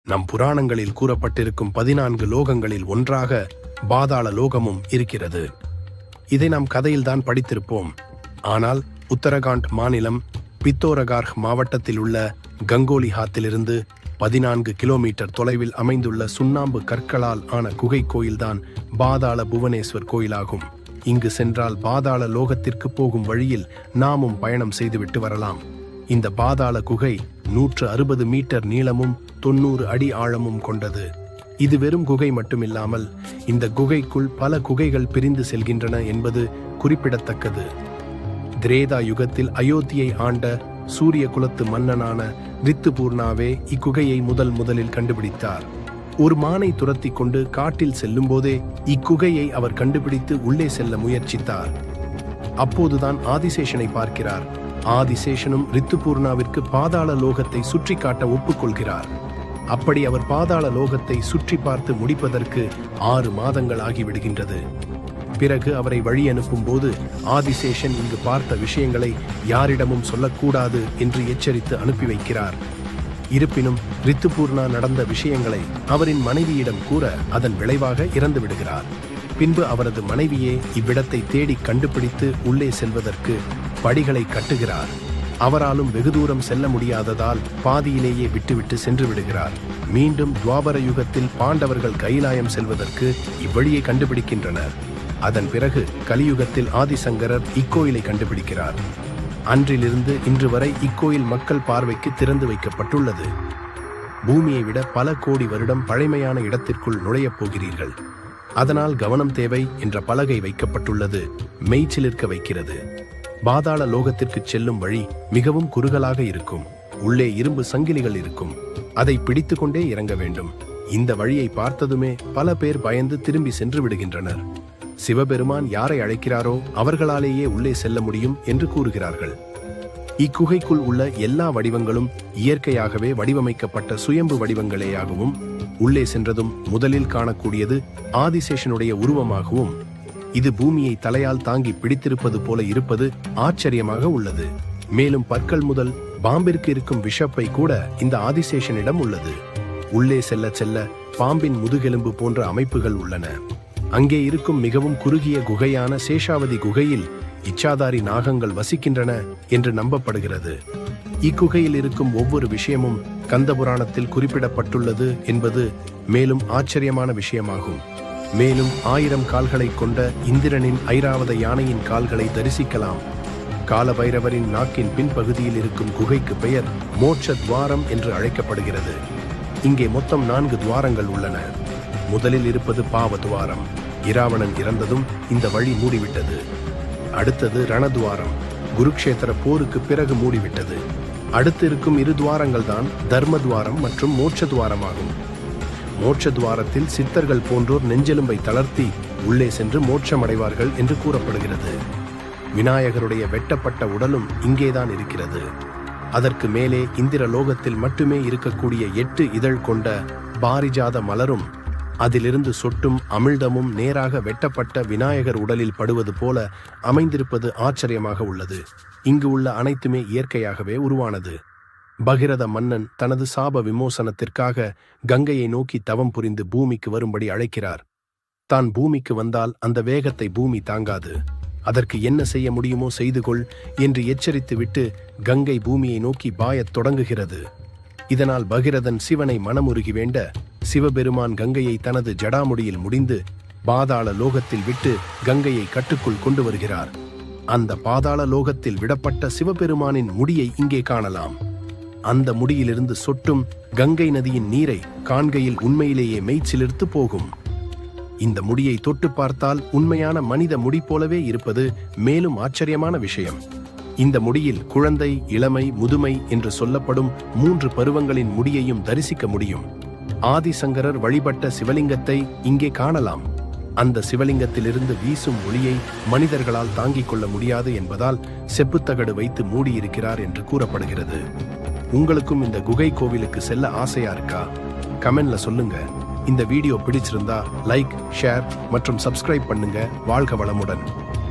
நம் புராணங்களில் கூறப்பட்டிருக்கும் 14 லோகங்களில் ஒன்றாக பாதாள லோகமும் இருக்கிறது. இதை நாம் கதையில்தான் படித்திருப்போம். ஆனால் உத்தரகாண்ட் மாநிலம் பித்தோரகார்ஹ் மாவட்டத்தில் உள்ள கங்கோலிஹாத்திலிருந்து 14 கிலோமீட்டர் தொலைவில் அமைந்துள்ள சுண்ணாம்பு கற்களால் ஆன குகை கோயில்தான் பாதாள புவனேஸ்வர் கோயிலாகும். இங்கு சென்றால் பாதாள லோகத்திற்கு போகும் வழியில் நாமும் பயணம் செய்துவிட்டு வரலாம். இந்த பாதாள குகை 160 மீட்டர் நீளமும் 90 அடி ஆழமும் கொண்டது. இது வெறும் குகை மட்டுமில்லாமல் இந்த குகைக்குள் பல குகைகள் பிரிந்து செல்கின்றன என்பது குறிப்பிடத்தக்கது. திரேதா யுகத்தில் அயோத்தியை ஆண்ட சூரிய குலத்து மன்னனான ரித்துபூர்ணாவே இக்குகையை முதலில் கண்டுபிடித்தார். ஒரு மானை துரத்தி கொண்டு காட்டில் செல்லும் போதே இக்குகையை அவர் கண்டுபிடித்து உள்ளே செல்ல முயற்சித்தார். அப்போதுதான் ஆதிசேஷனை பார்க்கிறார். ஆதிசேஷனும் ரித்துபூர்ணாவிற்கு பாதாள லோகத்தை சுற்றி காட்ட ஒப்புக்கொள்கிறார். அப்படி அவர் பாதாள லோகத்தை சுற்றி பார்த்து முடிப்பதற்கு 6 மாதங்கள் ஆகிவிடுகின்றது. பிறகு அவரை வழி அனுப்பும் போது ஆதிசேஷன் இங்கு பார்த்த விஷயங்களை யாரிடமும் சொல்லக்கூடாது என்று எச்சரித்து அனுப்பி வைக்கிறார். இருப்பினும் ரித்துபூர்ணா நடந்த விஷயங்களை அவரின் மனைவியிடம் கூற அதன் விளைவாக இறந்து விடுகிறார். பின்பு அவரது மனைவியே இவ்விடத்தை தேடி கண்டுபிடித்து உள்ளே செல்வதற்கு படிகளை கட்டுகிறார். அவராலும் வெகு தூரம் செல்ல முடியாததால் பாதியிலேயே விட்டுவிட்டு சென்று விடுகிறார். மீண்டும் துவாபர யுகத்தில் பாண்டவர்கள் கைலாயம் செல்வதற்கு இவ்வழியை கண்டுபிடிக்கின்றனர். அதன் பிறகு கலியுகத்தில் ஆதிசங்கரர் இக்கோயிலை கண்டுபிடிக்கிறார். அன்றிலிருந்து இன்று வரை இக்கோயில் மக்கள் பார்வைக்கு திறந்து வைக்கப்பட்டுள்ளது. பூமியை விட பல கோடி வருடம் பழைமையான இடத்திற்குள் நுழையப் போகிறீர்கள். அதனால் கவனம் தேவை என்ற பலகை வைக்கப்பட்டுள்ளது. மெய்ச்சிலிருக்க வைக்கிறது. பாதாள லோகத்திற்கு செல்லும் வழி மிகவும் குறுகலாக இருக்கும். உள்ளே இரும்பு சங்கிலிகள் இருக்கும். அதை பிடித்து கொண்டே இறங்க வேண்டும். இந்த வழியை பார்த்ததுமே பல பேர் பயந்து திரும்பி சென்று விடுகின்றனர். சிவபெருமான் யாரை அழைக்கிறாரோ அவர்களாலேயே உள்ளே செல்ல முடியும் என்று கூறுகிறார்கள். இக்குகைக்குள் உள்ள எல்லா வடிவங்களும் இயற்கையாகவே வடிவமைக்கப்பட்ட சுயம்பு வடிவங்களேயாகவும், உள்ளே சென்றதும் முதலில் காணக்கூடியது ஆதிசேஷனுடைய உருவமாகவும், இது பூமியை தலையால் தாங்கி பிடித்திருப்பது போல இருப்பது ஆச்சரியமாக உள்ளது. மேலும் பற்கள் முதல் பாம்பிற்கு இருக்கும் விஷப்பை கூட இந்த ஆதிசேஷனிடம் உள்ளது. உள்ளே செல்ல செல்ல பாம்பின் முதுகெலும்பு போன்ற அமைப்புகள் உள்ளன. அங்கே இருக்கும் மிகவும் குறுகிய குகையான சேஷாவதி குகையில் இச்சாதாரி நாகங்கள் வசிக்கின்றன என்று நம்பப்படுகிறது. இக்குகையில் இருக்கும் ஒவ்வொரு விஷயமும் கந்தபுராணத்தில் குறிப்பிடப்பட்டுள்ளது என்பது மேலும் ஆச்சரியமான விஷயமாகும். மேலும் 1000 கால்களை கொண்ட இந்திரனின் ஐராவத யானையின் கால்களை தரிசிக்கலாம். காலபைரவரின் நாக்கின் பின்பகுதியில் இருக்கும் குகைக்கு பெயர் மோட்ச துவாரம் என்று அழைக்கப்படுகிறது. இங்கே மொத்தம் 4 துவாரங்கள் உள்ளன. முதலில் இருப்பது பாவ துவாரம். இராவணன் இறந்ததும் இந்த வழி மூடிவிட்டது. அடுத்தது ரணதுவாரம். குருக்ஷேத்திர போருக்கு பிறகு மூடிவிட்டது. அடுத்து இருக்கும் 2 துவாரங்கள் தான் தர்மதுவாரம் மற்றும் மோட்ச துவாரமாகும். மோட்ச துவாரத்தில் சித்தர்கள் போன்றோர் நெஞ்செலும்பை தளர்த்தி உள்ளே சென்று மோட்சமடைவார்கள் என்று கூறப்படுகிறது. விநாயகருடைய வெட்டப்பட்ட உடலும் இங்கேதான் இருக்கிறது. அதற்கு மேலே இந்திர லோகத்தில் மட்டுமே இருக்கக்கூடிய 8 இதழ் கொண்ட பாரிஜாத மலரும் அதிலிருந்து சொட்டும் அமிழ்தமும் நேராக வெட்டப்பட்ட விநாயகர் உடலில் படுவது போல அமைந்திருப்பது ஆச்சரியமாக உள்ளது. இங்கு உள்ள அனைத்துமே இயற்கையாகவே உருவானது. பகிரத மன்னன் தனது சாப விமோசனத்திற்காக கங்கையை நோக்கி தவம் புரிந்து பூமிக்கு வரும்படி அழைக்கிறார். தான் பூமிக்கு வந்தால் அந்த வேகத்தை பூமி தாங்காது. அதற்கு என்ன செய்ய முடியுமோ செய்து கொள் என்று எச்சரித்துவிட்டு கங்கை பூமியை நோக்கி பாயத் தொடங்குகிறது. இதனால் பகிரதன் சிவனை மனமுருகி வேண்ட சிவபெருமான் கங்கையை தனது ஜடாமுடியில் முடிந்து பாதாள லோகத்தில் விட்டு கங்கையை கட்டுக்குள் கொண்டு வருகிறார். அந்த பாதாள லோகத்தில் விடப்பட்ட சிவபெருமானின் முடியை இங்கே காணலாம். அந்த முடியிலிருந்து சொட்டும் கங்கை நதியின் நீரை காண்கையில் உண்மையிலேயே மெய்ச்சிலிர்த்து போகும். இந்த முடியை தொட்டு பார்த்தால் உண்மையான மனித முடி போலவே இருப்பது மேலும் ஆச்சரியமான விஷயம். இந்த முடியில் குழந்தை, இளமை, முதுமை என்று சொல்லப்படும் 3 பருவங்களின் முடியையும் தரிசிக்க முடியும். ஆதிசங்கரர் வழிபட்ட சிவலிங்கத்தை இங்கே காணலாம். அந்த சிவலிங்கத்திலிருந்து வீசும் ஒளியை மனிதர்களால் தாங்கிக் கொள்ள முடியாது என்பதால் செப்புத்தகடு வைத்து மூடியிருக்கிறார் என்று கூறப்படுகிறது. உங்களுக்கும் இந்த குகை கோவிலுக்கு செல்ல ஆசையா இருக்கா? கமெண்ட்ல சொல்லுங்க. இந்த வீடியோ பிடிச்சிருந்தா லைக், ஷேர் மற்றும் சப்ஸ்கிரைப் பண்ணுங்க. வாழ்க வளமுடன்.